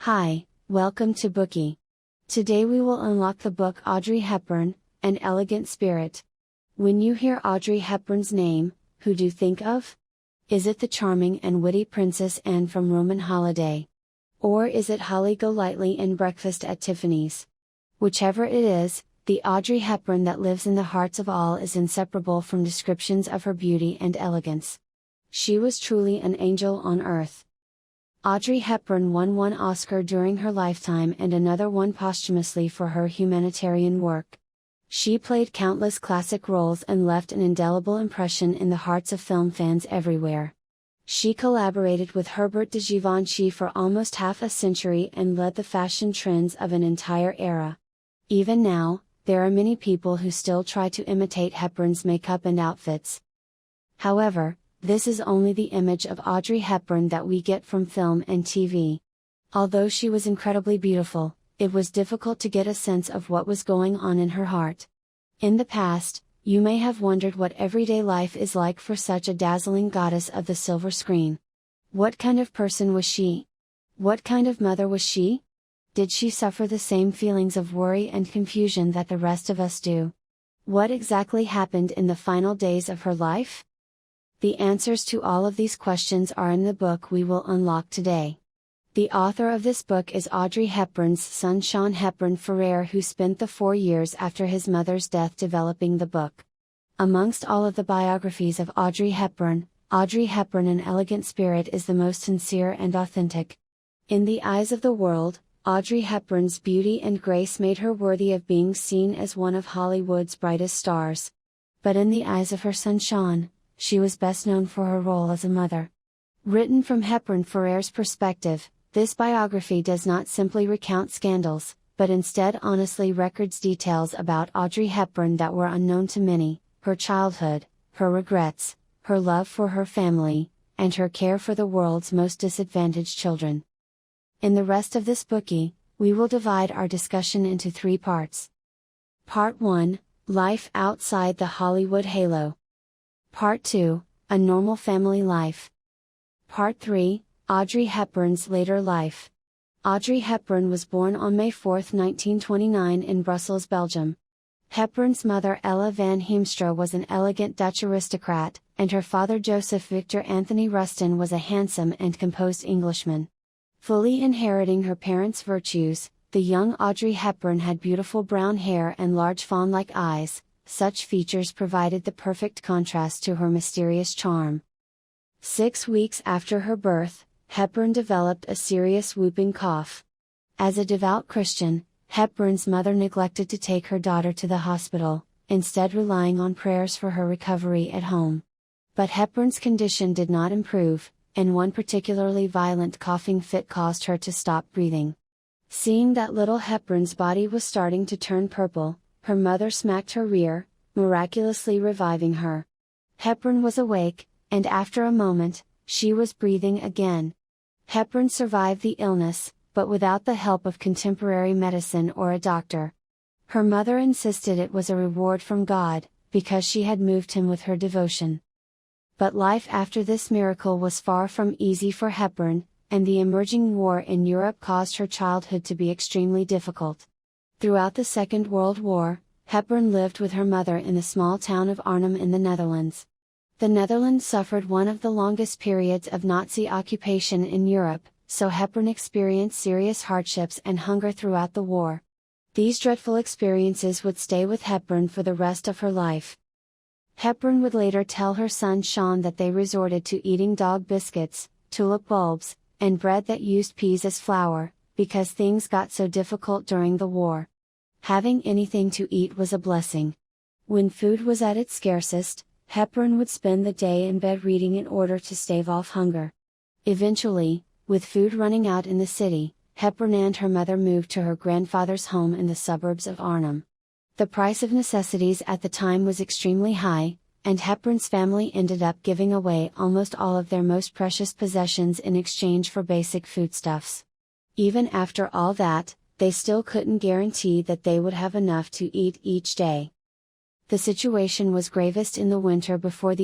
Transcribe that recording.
Hi, welcome to Bookie. Today we will unlock the book Audrey Hepburn, An Elegant Spirit. When you hear Audrey Hepburn's name, who do you think of? Is it the charming and witty Princess Anne from Roman Holiday? Or is it Holly Golightly in Breakfast at Tiffany's? Whichever it is, the Audrey Hepburn that lives in the hearts of all is inseparable from descriptions of her beauty and elegance. She was truly an angel on earth. Audrey Hepburn won one Oscar during her lifetime and another one posthumously for her humanitarian work. She played countless classic roles and left an indelible impression in the hearts of film fans everywhere. She collaborated with Herbert de Givenchy for almost half a century and led the fashion trends of an entire era. Even now, there are many people who still try to imitate Hepburn's makeup and outfits. However, this is only the image of Audrey Hepburn that we get from film and TV. Although she was incredibly beautiful, it was difficult to get a sense of what was going on in her heart. In the past, you may have wondered what everyday life is like for such a dazzling goddess of the silver screen. What kind of person was she? What kind of mother was she? Did she suffer the same feelings of worry and confusion that the rest of us do? What exactly happened in the final days of her life? The answers to all of these questions are in the book we will unlock today. The author of this book is Audrey Hepburn's son Sean Hepburn Ferrer, who spent the 4 years after his mother's death developing the book. Amongst all of the biographies of Audrey Hepburn, An Elegant Spirit is the most sincere and authentic. In the eyes of the world, Audrey Hepburn's beauty and grace made her worthy of being seen as one of Hollywood's brightest stars. But in the eyes of her son Sean, she was best known for her role as a mother. Written from Hepburn Ferrer's perspective, this biography does not simply recount scandals, but instead honestly records details about Audrey Hepburn that were unknown to many: her childhood, her regrets, her love for her family, and her care for the world's most disadvantaged children. In the rest of this bookie, we will divide our discussion into 3 parts. Part 1, Life outside the Hollywood halo. Part 2, A Normal Family Life. Part 3, Audrey Hepburn's later life. Audrey Hepburn was born on May 4, 1929 in Brussels, Belgium. Hepburn's mother Ella van Heemstra was an elegant Dutch aristocrat, and her father Joseph Victor Anthony Rustin was a handsome and composed Englishman. Fully inheriting her parents' virtues, the young Audrey Hepburn had beautiful brown hair and large fawn-like eyes. Such features provided the perfect contrast to her mysterious charm. 6 weeks after her birth, Hepburn developed a serious whooping cough. As a devout Christian, Hepburn's mother neglected to take her daughter to the hospital, instead relying on prayers for her recovery at home. But Hepburn's condition did not improve, and one particularly violent coughing fit caused her to stop breathing. Seeing that little Hepburn's body was starting to turn purple, her mother smacked her rear, miraculously reviving her. Hepburn was awake, and after a moment, she was breathing again. Hepburn survived the illness, but without the help of contemporary medicine or a doctor. Her mother insisted it was a reward from God, because she had moved him with her devotion. But life after this miracle was far from easy for Hepburn, and the emerging war in Europe caused her childhood to be extremely difficult. Throughout the Second World War, Hepburn lived with her mother in the small town of Arnhem in the Netherlands. The Netherlands suffered one of the longest periods of Nazi occupation in Europe, so Hepburn experienced serious hardships and hunger throughout the war. These dreadful experiences would stay with Hepburn for the rest of her life. Hepburn would later tell her son Sean that they resorted to eating dog biscuits, tulip bulbs, and bread that used peas as flour, because things got so difficult during the war. Having anything to eat was a blessing. When food was at its scarcest, Hepburn would spend the day in bed reading in order to stave off hunger. Eventually, with food running out in the city, Hepburn and her mother moved to her grandfather's home in the suburbs of Arnhem. The price of necessities at the time was extremely high, and Hepburn's family ended up giving away almost all of their most precious possessions in exchange for basic foodstuffs. Even after all that, they still couldn't guarantee that they would have enough to eat each day. The situation was gravest in the winter before the